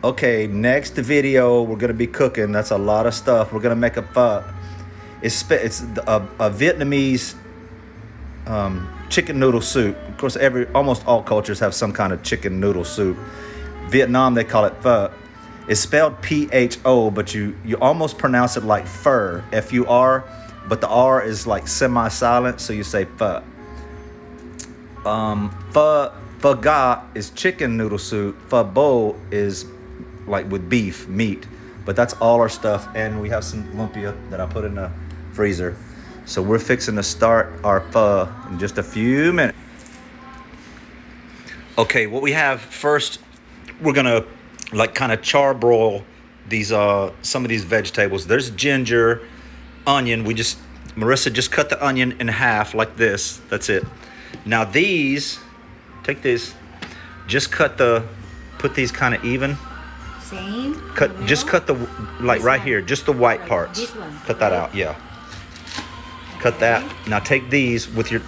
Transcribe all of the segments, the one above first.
Okay, next video we're gonna be cooking. That's a lot of stuff. We're gonna make a pho. It's a Vietnamese chicken noodle soup. Of course, almost all cultures have some kind of chicken noodle soup. Vietnam, they call it pho. It's spelled P-H-O, but you almost pronounce it like fur, F-U-R, but the R is like semi-silent, so you say pho. Pho Ga is chicken noodle soup. Pho Bo is like with beef, meat. But that's all our stuff, and we have some lumpia that I put in the freezer. So we're fixing to start our pho in just a few minutes. Okay, what we have first, we're gonna like kind of charbroil these some of these vegetables. There's ginger, onion. Marissa just cut the onion in half like this. That's it. Now these, take these, just put these kind of even. Same. Just cut the like this right one. here, just the white part. This one. Cut that out, yeah. Cut that. Now take these with your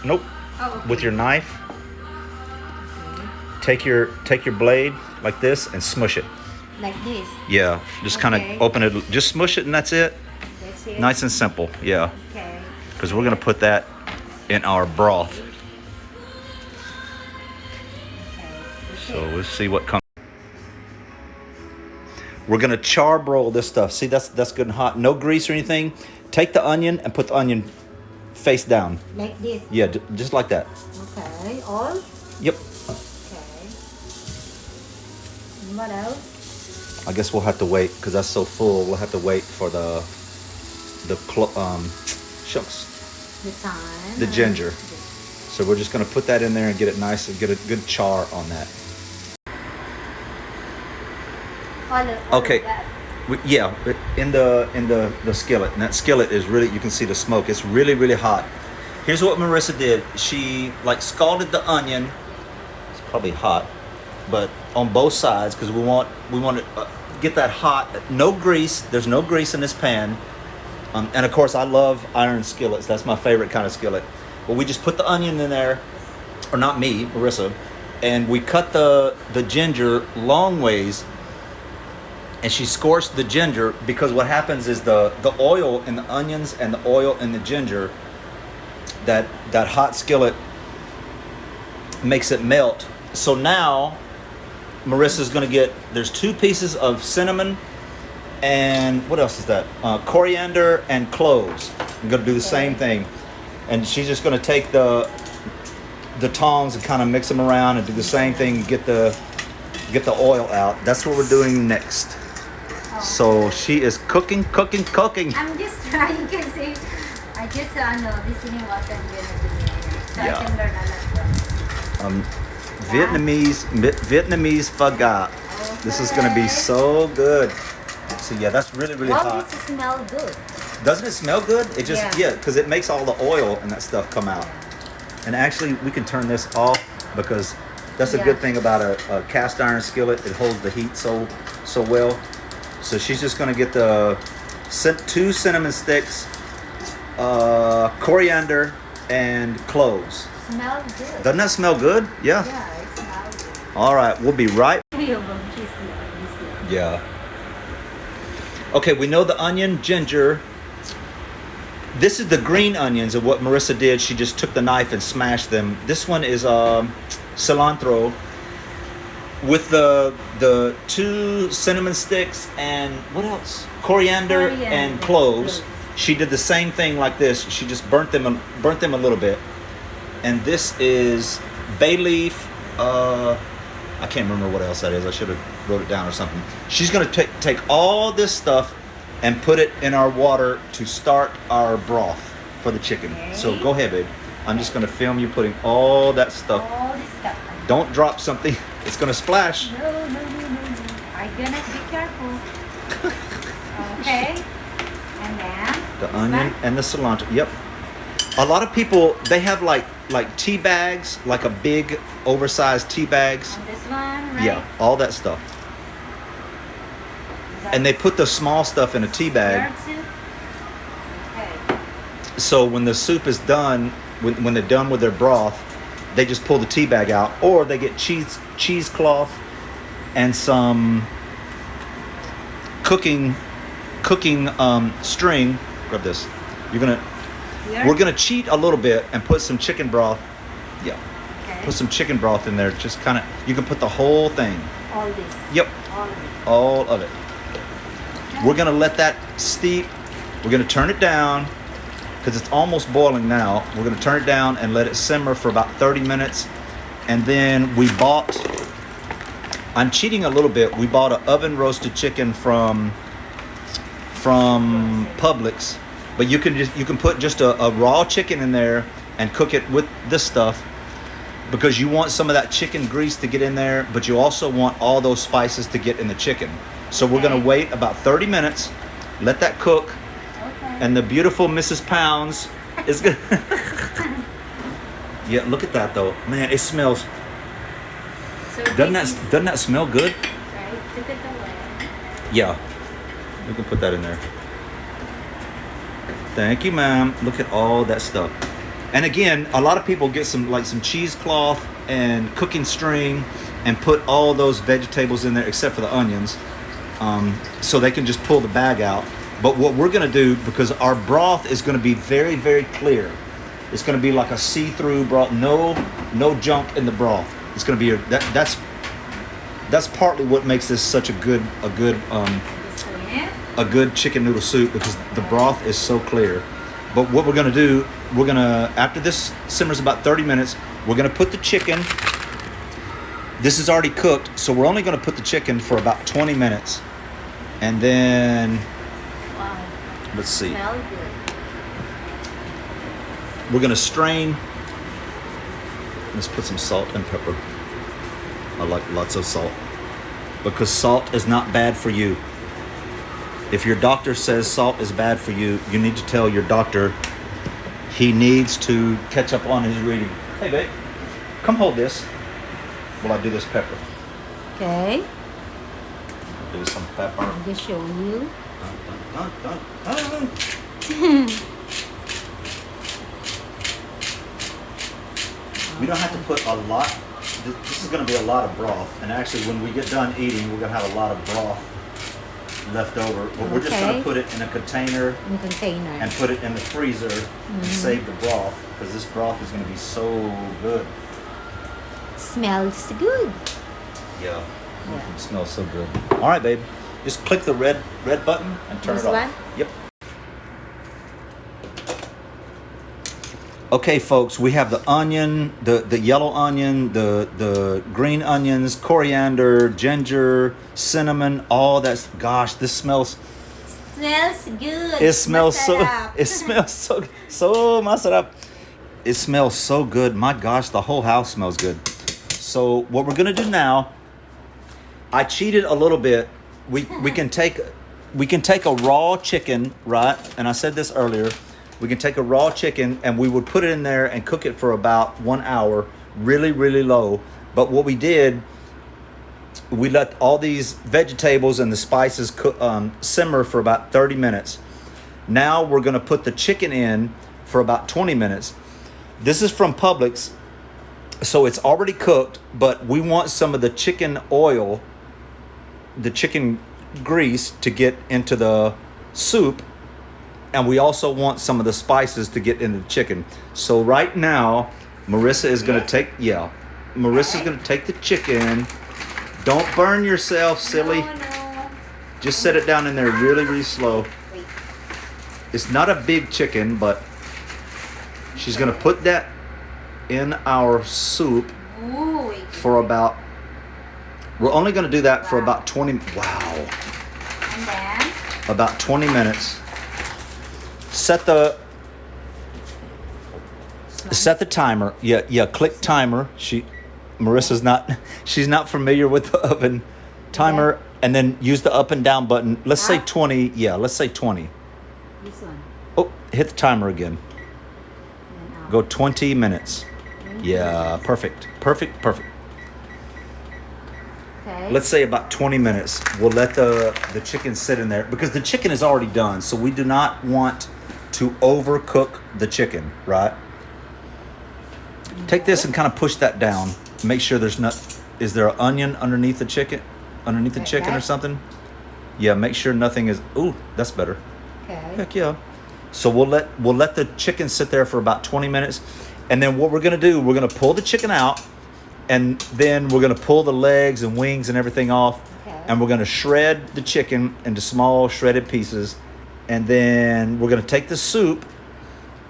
with your knife. Okay. Take your blade like this and smush it. Like this. Yeah, just kind of open it, just smush it, and that's it. That's it. Nice and simple, yeah. Okay. Because we're gonna put that in our broth. Okay. So we'll see what comes. We're gonna charbroil this stuff. See, that's good and hot. No grease or anything. Take the onion and put the onion face down. Like this. Yeah, just like that. Okay. All. Yep. Okay. And what else? I guess we'll have to wait because that's so full. We'll have to wait for shucks, The thyme. the ginger. So we're just gonna put that in there and get it nice and get a good char on that. All Okay. of that. Yeah, in the skillet, and that skillet is really, you can see the smoke. It's really, really hot. Here's what Marissa did. She like scalded the onion. It's probably hot, but on both sides because we want to get that hot. No grease. There's no grease in this pan. And of course, I love iron skillets. That's my favorite kind of skillet. But we just put the onion in there, or not me, Marissa, and we cut the ginger long ways. And she scorched the ginger because what happens is the oil in the onions and the oil in the ginger, that hot skillet makes it melt. So now Marissa's gonna there's 2 pieces of cinnamon and what else is that? Coriander and cloves. I'm gonna do the same thing. And she's just gonna take the tongs and kind of mix them around and do the same thing, get the oil out. That's what we're doing next. So she is cooking. I'm just trying to see. I just listening what I'm gonna do. So Yeah. I can learn a lot. Vietnamese Pho Ga. This is gonna be so good. So yeah, that's really, really Wow, hot. this smell good. Doesn't it smell good? It just, Yeah. because it makes all the oil and that stuff come out. And actually, we can turn this off because that's a good thing about a cast iron skillet. It holds the heat so well. So she's just gonna get the 2 cinnamon sticks, coriander, and cloves. Smell good. Doesn't that smell good? Yeah. Yeah, it smells good. All right, we'll be right. 3 of them. She's this. Yeah. Okay, we know the onion, ginger. This is the green onions of what Marissa did. She just took the knife and smashed them. This one is cilantro with the 2 cinnamon sticks and what else? Coriander and cloves. She did the same thing like this. She just burnt them a little bit. And this is bay leaf. I can't remember what else that is. I should have wrote it down or something. She's gonna take all this stuff and put it in our water to start our broth for the chicken. Okay. So go ahead, babe. I'm just gonna film you putting all that stuff. All this stuff. Don't drop something. It's gonna splash. No. I'm gonna be careful. Okay. And then The onion and the cilantro. Yep. A lot of people, they have like tea bags, like a big oversized tea bags. And this one, right? Yeah, all that stuff. And they put the small stuff in a tea bag. Yard soup? Okay. So when the soup is done, when they're done with their broth, they just pull the tea bag out, or they get cheesecloth and some cooking string. Grab this. Here? We're gonna cheat a little bit and put some chicken broth. Yeah. Okay. Put some chicken broth in there. Just kind of. You can put the whole thing. All this. Yep. All of it. All of it. We're gonna let that steep. We're gonna turn it down because it's almost boiling now. We're gonna turn it down and let it simmer for about 30 minutes. And then I'm cheating a little bit. We bought an oven roasted chicken from Publix, but you can put just a raw chicken in there and cook it with this stuff because you want some of that chicken grease to get in there, but you also want all those spices to get in the chicken. So we're gonna wait about 30 minutes, let that cook, and the beautiful Mrs. Pounds is gonna. Yeah, look at that though, man. It smells. So Doesn't that smell good? Right, took it away. Yeah, we can put that in there. Thank you, ma'am. Look at all that stuff. And again, a lot of people get some cheesecloth and cooking string and put all those vegetables in there except for the onions, so they can just pull the bag out. But what we're gonna do, because our broth is gonna be very, very clear. It's gonna be like a see-through broth. No junk in the broth. It's gonna be that's partly what makes this such a good chicken noodle soup, because the broth is so clear. But what we're gonna do, after this simmers about 30 minutes, we're gonna put the chicken. This is already cooked, so we're only gonna put the chicken for about 20 minutes, and then let's see. Smell good. We're gonna strain. Let's put some salt and pepper. I like lots of salt, because salt is not bad for you. If your doctor says salt is bad for you, you need to tell your doctor he needs to catch up on his reading. Hey babe, come hold this while I do this pepper. Okay. Do some pepper. I'm just show you. Dun, dun, dun, dun. We don't have to put a lot. This is going to be a lot of broth, and actually when we get done eating, we're going to have a lot of broth left over. But we're just going to put it in a container and put it in the freezer and save the broth, because this broth is going to be so good. Smells good. Yeah. It smells so good. All right, babe. Just click the red button and turn it off. One? Yep. Okay, folks, we have the onion, the yellow onion, the green onions, coriander, ginger, cinnamon, all that's. Gosh, this smells. Smells good. It smells so. It smells so masarap. It smells so good. My gosh, the whole house smells good. So what we're gonna do now, I cheated a little bit. We can take a raw chicken, right? And I said this earlier. We can take a raw chicken and we would put it in there and cook it for about 1 hour, really, really low. But what we did, we let all these vegetables and the spices simmer for about 30 minutes. Now we're gonna put the chicken in for about 20 minutes. This is from Publix, so it's already cooked, but we want some of the chicken oil, the chicken grease, to get into the soup. And we also want some of the spices to get into the chicken. So right now, Marissa is going to take the chicken. Don't burn yourself, silly. No. Just set it down in there really, really slow. Wait. It's not a big chicken, but she's going to put that in our soup for about. We're only going to do that for about 20. Wow. And then? About 20 minutes. Set the timer. Yeah. Click timer. Marissa's not familiar with the oven timer, and then use the up and down button. Let's say 20. Yeah, let's say 20. This one. Oh, hit the timer again. Go 20 minutes. Yeah, perfect. Okay. Let's say about 20 minutes. We'll let the chicken sit in there, because the chicken is already done, so we do not want to overcook the chicken, right? Take this and kind of push that down. Make sure there's not. Is there an onion underneath the chicken? Underneath the chicken or something? Yeah, make sure nothing is. Ooh, that's better. Okay. Heck yeah. So we'll let the chicken sit there for about 20 minutes, and then what we're gonna do, we're gonna pull the chicken out, and then we're gonna pull the legs and wings and everything off, Okay. and we're gonna shred the chicken into small shredded pieces, and then we're gonna take the soup,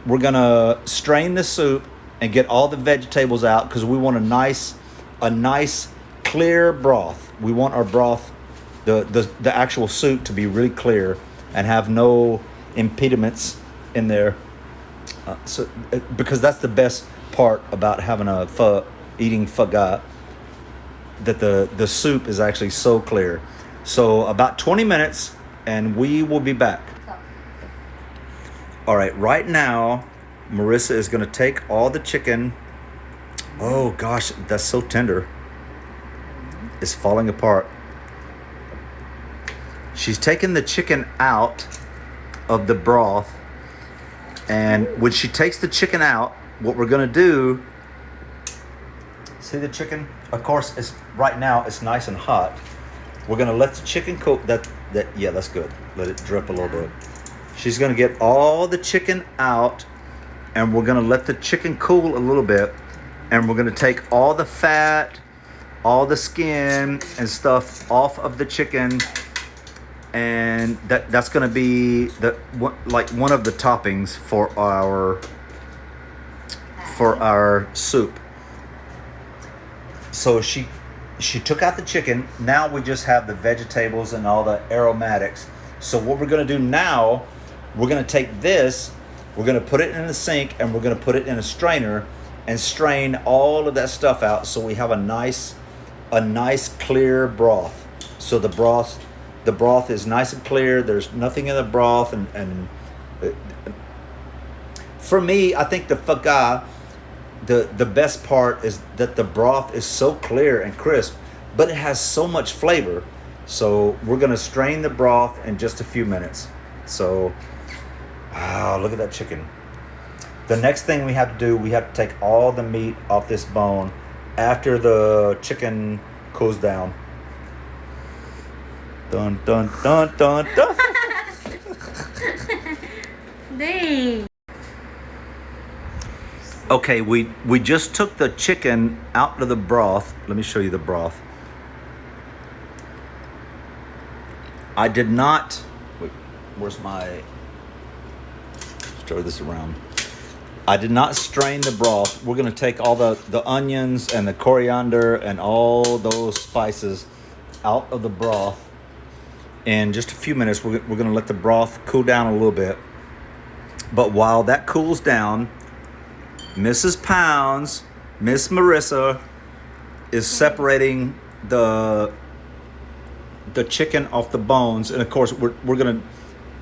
we're gonna strain the soup and get all the vegetables out because we want a nice clear broth. We want our broth, the actual soup, to be really clear and have no impediments in there. Because that's the best part about having eating Pho Ga, that the soup is actually so clear. So about 20 minutes and we will be back. All right now, Marissa is going to take all the chicken. Oh gosh, that's so tender. It's falling apart. She's taking the chicken out of the broth. And when she takes the chicken out, what we're going to do, see the chicken? Of course, right now it's nice and hot. We're going to let the chicken cook. Yeah, that's good. Let it drip a little bit. She's going to get all the chicken out, and we're going to let the chicken cool a little bit, and we're going to take all the fat, all the skin and stuff off of the chicken, and that's going to be one of the toppings for our soup. So she took out the chicken. Now we just have the vegetables and all the aromatics. So what we're going to do now, we're going to take this, we're going to put it in the sink, and we're going to put it in a strainer and strain all of that stuff out so we have a nice clear broth. So the broth is nice and clear. There's nothing in the broth, and for me, I think the Pho Ga, the best part is that the broth is so clear and crisp, but it has so much flavor. So we're gonna strain the broth in just a few minutes. So, wow, look at that chicken. The next thing we have to do, we have to take all the meat off this bone after the chicken cools down. Dun dun dun dun dun. Dang. Okay, we just took the chicken out of the broth. Let me show you the broth. I did not. Wait, where's my? Stir this around. I did not strain the broth. We're gonna take all the onions and the coriander and all those spices out of the broth. In just a few minutes, we're gonna let the broth cool down a little bit. But while that cools down, Mrs. Pounds, Miss Marissa, is separating the chicken off the bones. And of course, we're gonna,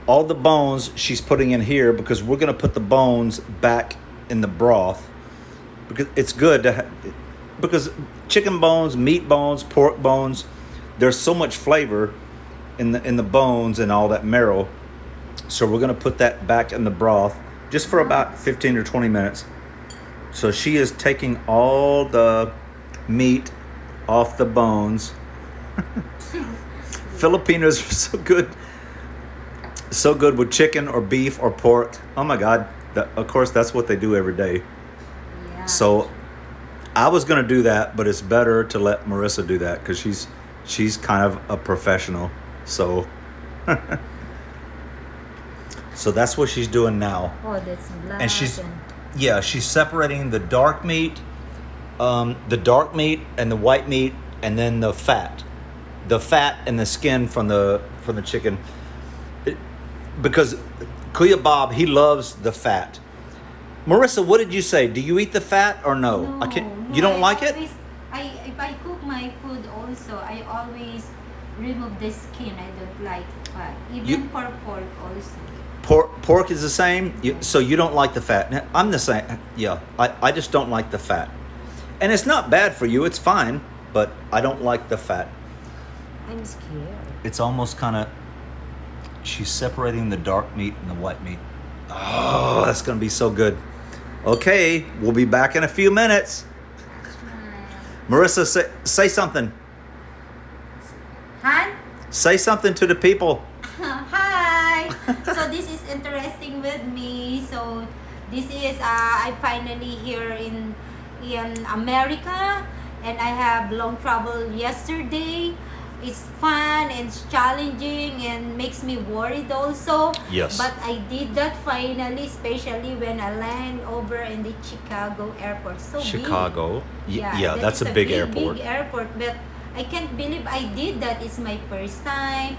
all the bones she's putting in here because we're gonna put the bones back in the broth because it's good to because chicken bones, meat bones, pork bones, there's so much flavor in the bones and all that marrow. So we're gonna put that back in the broth just for about 15 or 20 minutes. So she is taking all the meat off the bones. Filipinos are so good with chicken or beef or pork. Oh my God. Of course, that's what they do every day. Yeah. So I was gonna do that, but it's better to let Marissa do that because she's kind of a professional. So so that's what she's doing now. Oh, that's black. And she's separating the dark meat and the white meat, and then the fat and the skin from the chicken. Because Kuya Bob, he loves the fat. Marissa, what did you say? Do you eat the fat or no? No, You don't like it? If I cook my food also, I always remove the skin. I don't like fat. Even for pork also. Pork is the same? So you don't like the fat? I'm the same. Yeah, I just don't like the fat. And it's not bad for you. It's fine. But I don't like the fat. I'm scared. It's almost kind of... She's separating the dark meat and the white meat. Oh, that's going to be so good. Okay, we'll be back in a few minutes. Marissa, say something. Han? Say something to the people. Hi! So this is interesting with me. So this is I finally here in America, and I have long travel yesterday. It's fun and it's challenging and makes me worried also. Yes. But I did that finally, especially when I land over in the Chicago airport. So Chicago. big. Yeah, that's a big airport. Big airport, but I can't believe I did that. It's my first time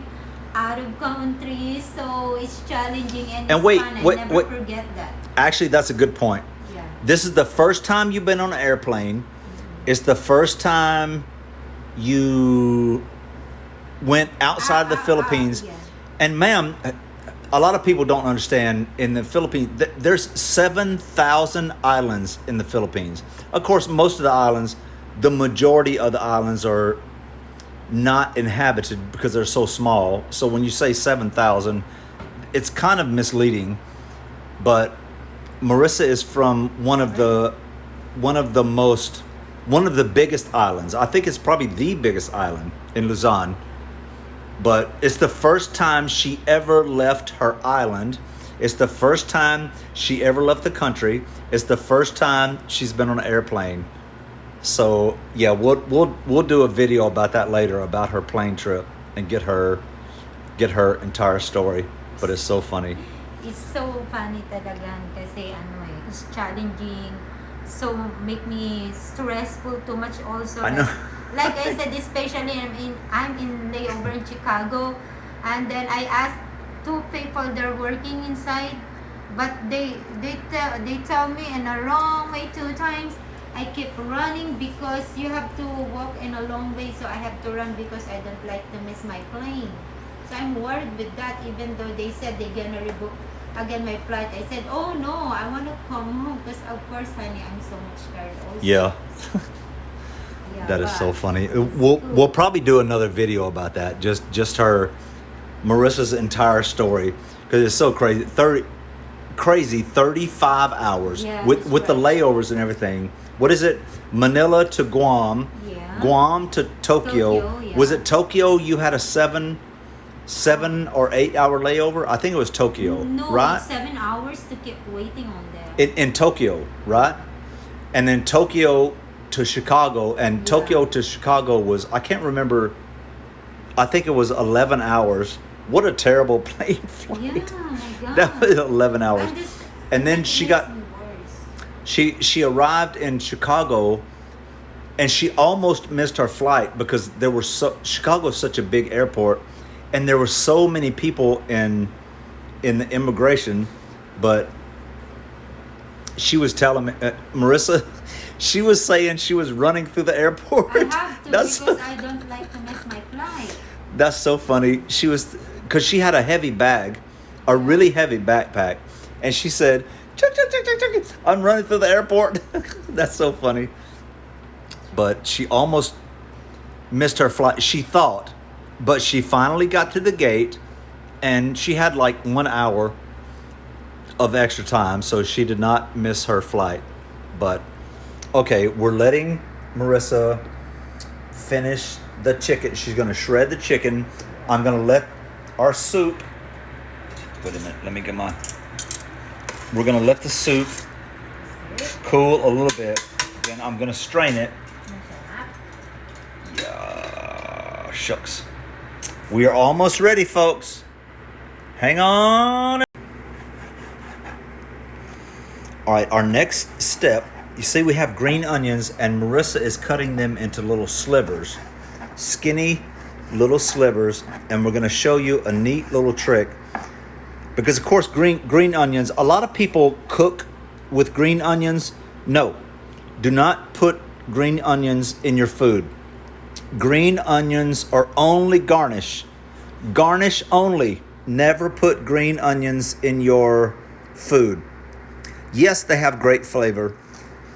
out of country, so it's challenging and it's wait, fun. wait, I never wait. forget that. Actually, that's a good point. Yeah. This is the first time you've been on an airplane. It's the first time you went outside the Philippines. Yeah. And ma'am, a lot of people don't understand in the Philippines, there's 7,000 islands in the Philippines. Of course, most of the islands, the majority of the islands are not inhabited because they're so small. So when you say 7,000, it's kind of misleading. But Marissa is from one of the biggest islands. I think it's probably the biggest island in Luzon. But it's the first time she ever left her island. It's the first time she ever left the country. It's the first time she's been on an airplane. So yeah, we'll do a video about that later, about her plane trip, and get her entire story. But it's so funny. It's so funny talagang kasi it's challenging. So make me stressful too much also. I know. Like I said, especially I'm in layover in Chicago, and then I asked two people they're working inside, but they tell me in a wrong way 2 times. I keep running because you have to walk in a long way, so I have to run because I don't like to miss my plane. So I'm worried with that, even though they said they're gonna rebook again my flight. I said, oh no, I want to come home because of course, honey, I'm so much tired also. Yeah. Yeah, That is so but funny. it's We'll cool. probably do another video about that. Just her, Marissa's entire story, because it's so crazy. 35 hours Yeah, with that's the right. layovers and everything. What is it? Manila to Guam, Yeah. Guam to Tokyo. Tokyo, yeah. Was it Tokyo? You had a 7 or 8 hour layover. I think it was Tokyo, No, right? 7 hours to keep waiting on there. In Tokyo, right? And then Tokyo to Chicago, and Yeah. Tokyo to Chicago was, I can't remember, I think it was 11 hours. What a terrible plane flight. Yeah, my God. That was 11 hours. And then it she makes got, me worse. she arrived in Chicago, and she almost missed her flight because Chicago is such a big airport, and there were so many people in the immigration. But she was telling me, Marissa, she was saying she was running through the airport. I have to because I don't like to miss my flight. That's so funny. She was, because she had a heavy bag, a really heavy backpack, and she said, "Chuk, chuk, chuk, chuk, chuk, I'm running through the airport." That's so funny. But she almost missed her flight, she thought, but she finally got to the gate, and she had like 1 hour of extra time, so she did not miss her flight. But okay, we're letting Marissa finish the chicken. She's going to shred the chicken. I'm going to let our soup, wait a minute, let me get my, we're going to let the soup cool a little bit. Then I'm going to strain it. Yeah, shucks. We are almost ready, folks. Hang on. All right, our next step, you see we have green onions, and Marissa is cutting them into little slivers, skinny little slivers, and we're going to show you a neat little trick. Because of course green onions, a lot of people cook with green onions. No, do not put green onions in your food. Green onions are only garnish. Garnish only. Never put green onions in your food. Yes, they have great flavor,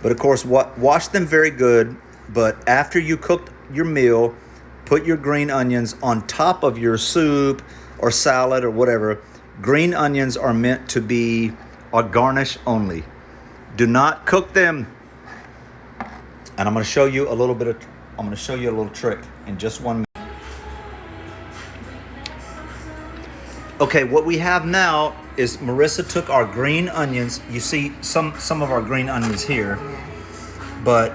but of course, wash them very good. But after you cook your meal, put your green onions on top of your soup or salad or whatever. Green onions are meant to be a garnish only. Do not cook them. And I'm going to show you a little trick in just 1 minute. Okay, what we have now is Marissa took our green onions. You see some of our green onions here, but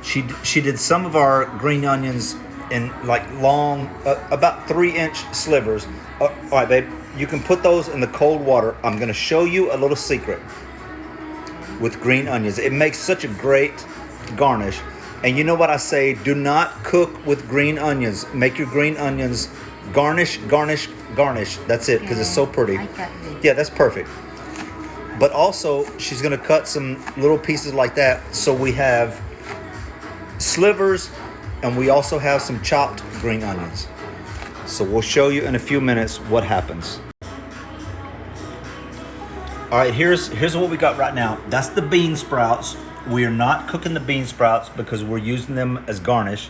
she did some of our green onions in like long, about 3-inch slivers. All right, babe, you can put those in the cold water. I'm gonna show you a little secret with green onions. It makes such a great garnish. And you know what I say? Do not cook with green onions. Make your green onions garnish. That's it, because it's so pretty. Yeah, that's perfect. But also, she's gonna cut some little pieces like that. So we have slivers, and we also have some chopped green onions. So we'll show you in a few minutes what happens. All right, here's what we got right now. That's the bean sprouts. We are not cooking the bean sprouts because we're using them as garnish.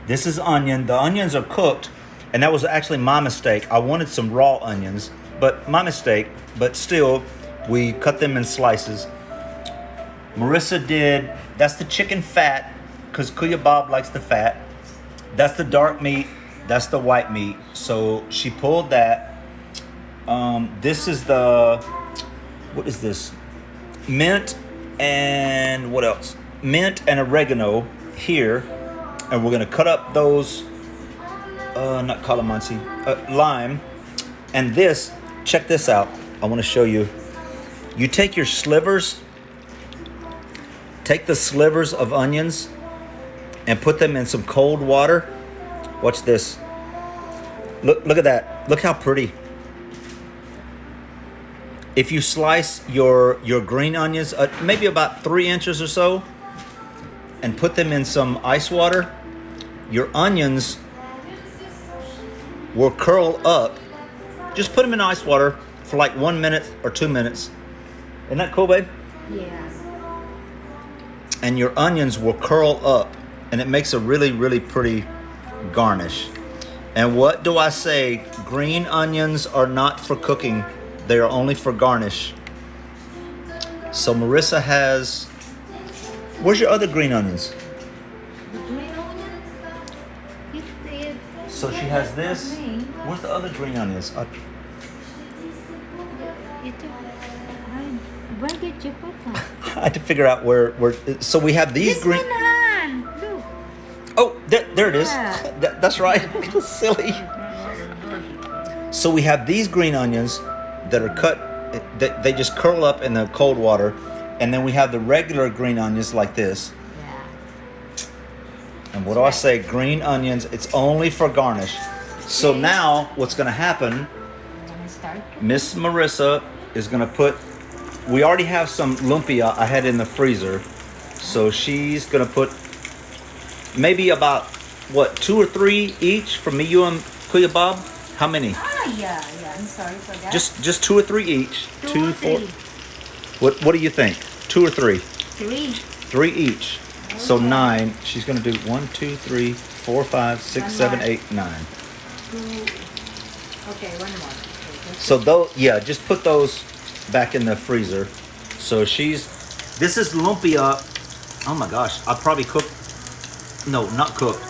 This is onion. The onions are cooked, and that was actually my mistake. I wanted some raw onions, but my mistake. But still, we cut them in slices. Marissa did, that's the chicken fat, because Kuya Bob likes the fat. That's the dark meat. That's the white meat. So she pulled that. This is the, what is this? Mint and what else? Mint and oregano here. And we're gonna cut up those, not calamansi, lime. And this, check this out. I wanna show you. You take your slivers, take the slivers of onions and put them in some cold water. Watch this. Look at that. Look how pretty. If you slice your green onions, maybe about 3 inches or so, and put them in some ice water, your onions will curl up. Just put them in ice water for like 1 minute or 2 minutes. Isn't that cool, babe? Yeah. And your onions will curl up, and it makes a really, really pretty garnish. And what do I say? Green onions are not for cooking. They are only for garnish. So Marissa has, where's your other green onions? The green onions? So she has this. Where's the other green onions? Where did you put them? I had to figure out where. So we have these This green. one, look. Oh, there it is. Yeah. That's right. Silly. So we have these green onions that are cut. They just curl up in the cold water, and then we have the regular green onions like this. Yeah. And what do I say? Green onions. It's only for garnish. So now what's going to happen? I'm gonna start. Miss Marissa is going to put. We already have some lumpia I had in the freezer, so she's going to put maybe about, what, 2 or 3 each for me, you, and Kuya Bob? How many? Yeah. I'm sorry for that. Just 2 or 3 each. Two or 4. three. What do you think? 2 or 3? 3. 3 each. So 9. She's going to do 1, 2, 3, 4, 5, 6, One 7, more. 8, 9. 2. Okay, one more. Okay, So those, yeah, just put those back in the freezer. So this is lumpia. Oh my gosh, I probably cooked. No, not cooked.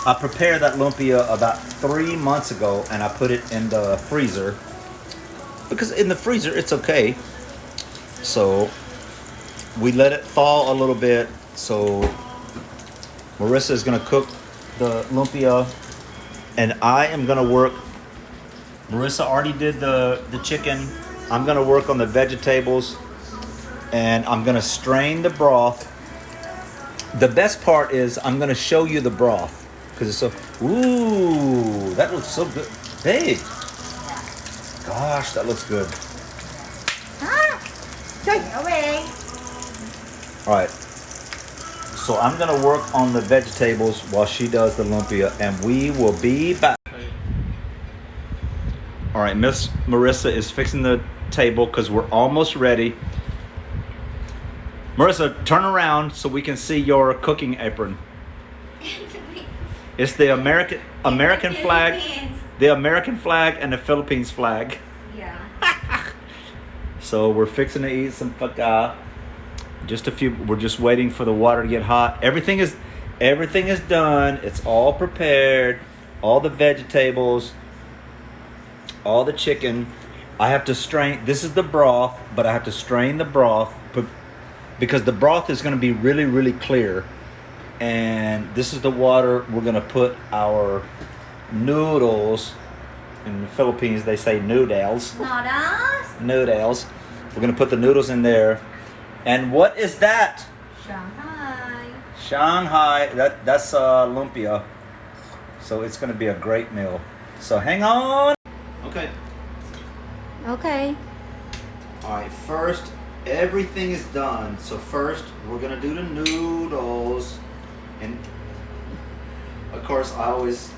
I prepared that lumpia about 3 months ago, and I put it in the freezer because in the freezer it's okay. So we let it fall a little bit. So Marissa is gonna cook the lumpia, and I am gonna work. Marissa already did the chicken. I'm gonna work on the vegetables, and I'm gonna strain the broth. The best part is I'm gonna show you the broth. Because it's so, ooh, that looks so good. Hey, gosh, that looks good. Take away. All right, so I'm gonna work on the vegetables while she does the lumpia, and we will be back. All right, Miss Marissa is fixing the table because we're almost ready. Marissa, turn around so we can see your cooking apron. It's the American flag, the American flag, and the Philippines flag. Yeah. So we're fixing to eat some Pho Ga. Just a few. We're just waiting for the water to get hot. Everything is done. It's all prepared. All the vegetables. all the chicken. I have to strain. This is the broth, but I have to strain the broth because the broth is going to be really, really clear. And this is the water we're going to put our noodles. In the Philippines, they say noodles. Noodles. Noodles. We're going to put the noodles in there. And what is that? Shanghai. Shanghai. That's lumpia. So it's going to be a great meal. So hang on. Okay. Okay. All right. First, everything is done. So first, we're going to do the noodles. And of course, I always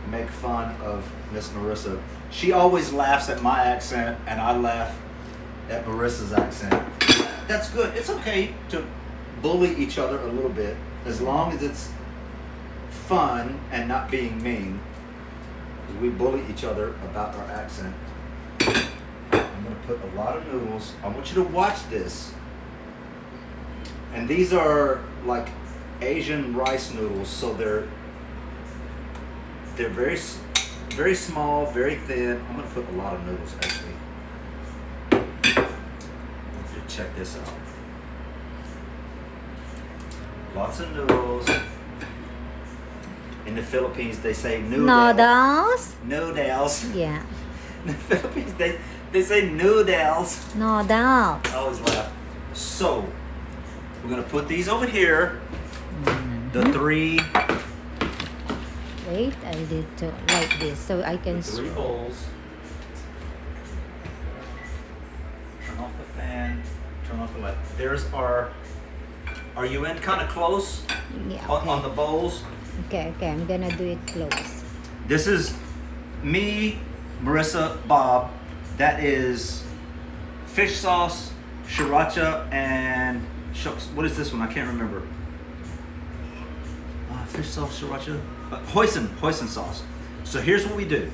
make fun of Miss Marissa. She always laughs at my accent, and I laugh at Marissa's accent. That's good. It's okay to bully each other a little bit, as long as it's fun and not being mean. Because we bully each other about our accent. I'm going to put a lot of noodles. I want you to watch this. And these are like Asian rice noodles, so they're very, very small, very thin. I'm gonna put a lot of noodles actually. Let's check this out. Lots of noodles. In the Philippines, they say Noodles. Noodles. Yeah. In the Philippines, they say noodles. Noodles. I always laugh. So we're gonna put these over here. The three. Wait, I did to like this so I can. The three bowls. Turn off the fan. Turn off the light. There's our. Are you in kind of close? Yeah. On the bowls. Okay. I'm gonna do it close. This is me, Marissa, Bob. That is fish sauce, sriracha, and shucks. What is this one? I can't remember. Fish sauce, sriracha, hoisin sauce. So here's what we do.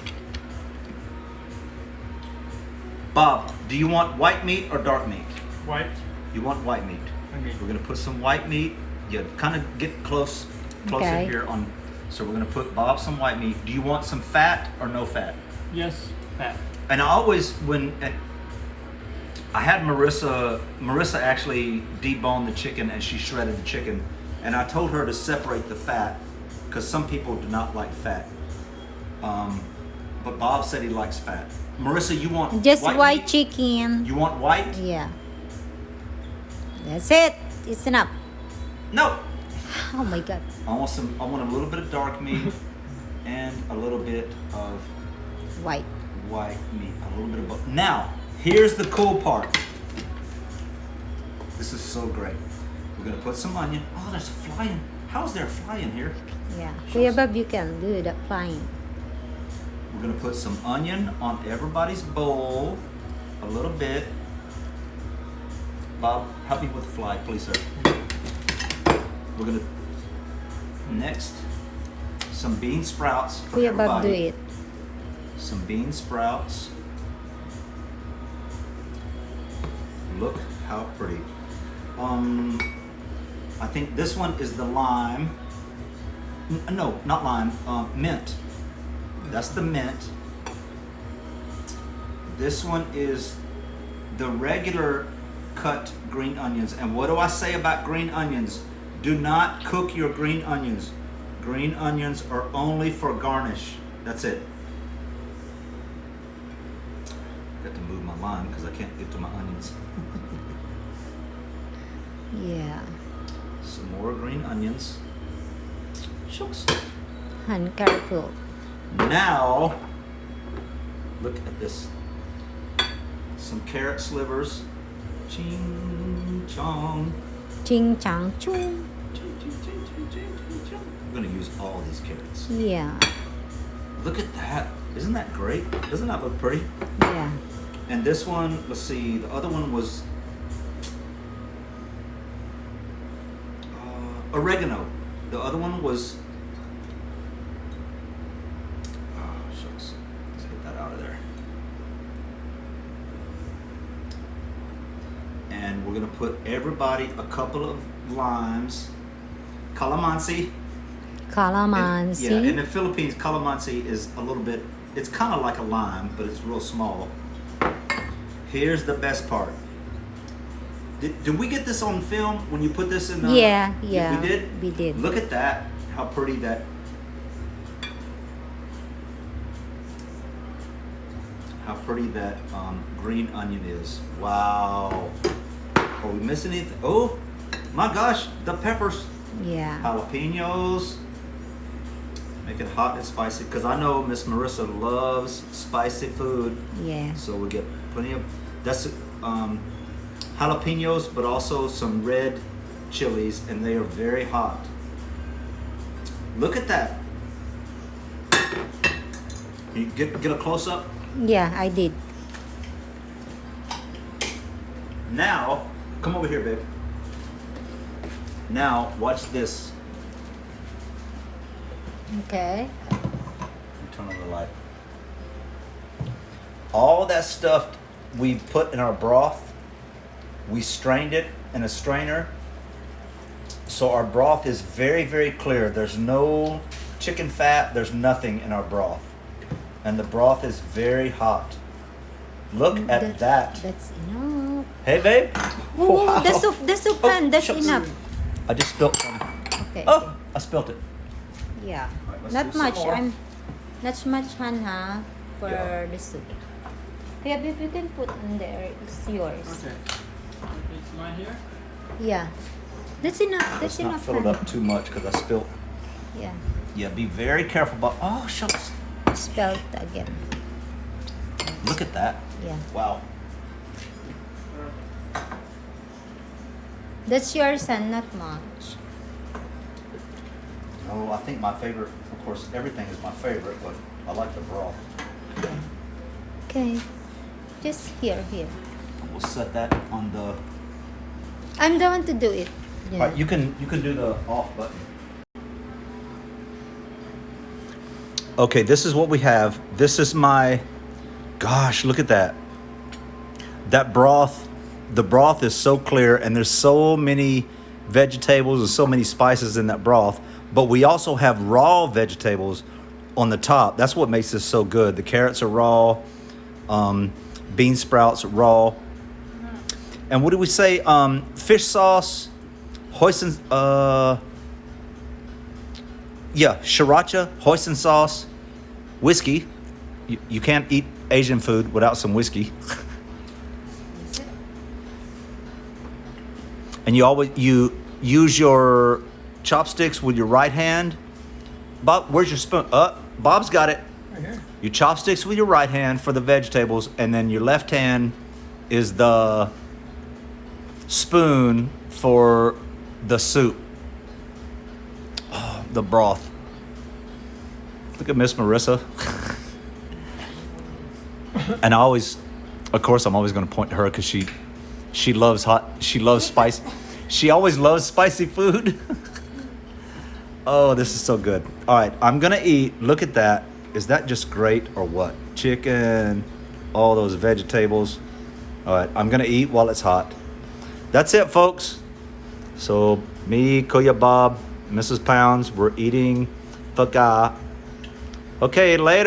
Bob, do you want white meat or dark meat? White. You want white meat. Okay. We're gonna put some white meat. You kind of get closer Okay. here on. So we're gonna put Bob some white meat. Do you want some fat or no fat? Yes, fat. And I always I had Marissa actually deboned the chicken and she shredded the chicken. And I told her to separate the fat because some people do not like fat. But Bob said he likes fat. Marissa, you want Just white meat? chicken. You want white? Yeah. That's it. It's enough. No. Oh my God. I want a little bit of dark meat and a little bit of White. white meat. A little bit of both. Now, here's the cool part. This is so great. We're gonna put some onion. Oh, there's a fly in. How is there a fly in here? Yeah. Kuya Bob, you can do that fine. We're gonna put some onion on everybody's bowl. A little bit. Bob, help me with the fly, please, sir. We're gonna next some bean sprouts for Kuya Bob, do everybody. it. Some bean sprouts. Look how pretty. I think this one is the lime. No, not lime. Mint. That's the mint. This one is the regular cut green onions. And what do I say about green onions? Do not cook your green onions. Green onions are only for garnish. That's it. Got to move my lime because I can't get to my onions. Yeah. Some more green onions. Shucks. And careful. Now, look at this. Some carrot slivers. Ching chong. Ching chang chung. I'm gonna use all these carrots. Yeah. Look at that. Isn't that great? Doesn't that look pretty? Yeah. And this one, let's see, the other one was oregano. The other one was, oh shucks, let's get that out of there. And we're gonna put everybody a couple of limes. Calamansi. Calamansi. Yeah, in the Philippines, calamansi is a little bit it's kind of like a lime, but it's real small. Here's the best part. Did we get this on film when you put this in the... Yeah. We did? We did. Look at that, how pretty that... How pretty that green onion is. Wow. Are we missing anything? Oh, my gosh, the peppers. Yeah. Jalapenos. Make it hot and spicy, because I know Miss Marissa loves spicy food. Yeah. So we get plenty of, that's jalapenos, but also some red chilies, and they are very hot. Look at that. You get a close up. Yeah, I did. Now, come over here, babe. Now, watch this. Okay. Let me turn on the light. All that stuff we put in our broth, we strained it in a strainer. So our broth is very, very clear. There's no chicken fat, there's nothing in our broth. And the broth is very hot. Look at that. That's enough. Hey, babe. Oh, Wow. the soup pan, that's shucks. enough. I just spilled some. Okay. Oh, I spilled it. Yeah. All right, let's Not do some much. more. Not much, huh? For Yeah. the soup. Yeah, if you can put in there, it's yours. Okay. It's mine here? Yeah. That's enough. That's Let's not enough. fill it Han. up too much because I spilled. Yeah. Yeah, be very careful. But oh, shucks. Spelled again. Look at that. Yeah. Wow. That's yours, and not much. Oh, I think my favorite, of course, everything is my favorite, but I like the broth. Yeah. Okay. Just here. We'll set that on the. I'm the one to do it. Yeah. All right, you can do the off button. Okay, this is what we have. This is my. Gosh, look at that. That broth. The broth is so clear, and there's so many vegetables and so many spices in that broth. But we also have raw vegetables on the top. That's what makes this so good. The carrots are raw, bean sprouts raw. And what do we say? Fish sauce, hoisin, sriracha, hoisin sauce, whiskey. You can't eat Asian food without some whiskey. And you use your chopsticks with your right hand. Bob, where's your spoon? Bob's got it. Right here. Your chopsticks with your right hand for the vegetables, and then your left hand is the spoon for the soup. Oh, the broth. Look at Miss Marissa. And I'm always going to point to her because she loves spice. She always loves spicy food. Oh, this is so good. All right, I'm going to eat. Look at that. Is that just great or what? Chicken, all those vegetables. All right, I'm going to eat while it's hot. That's it, folks. So me, Kuya Bob, Mrs. Pounds, we're eating Pho Ga. Okay, later.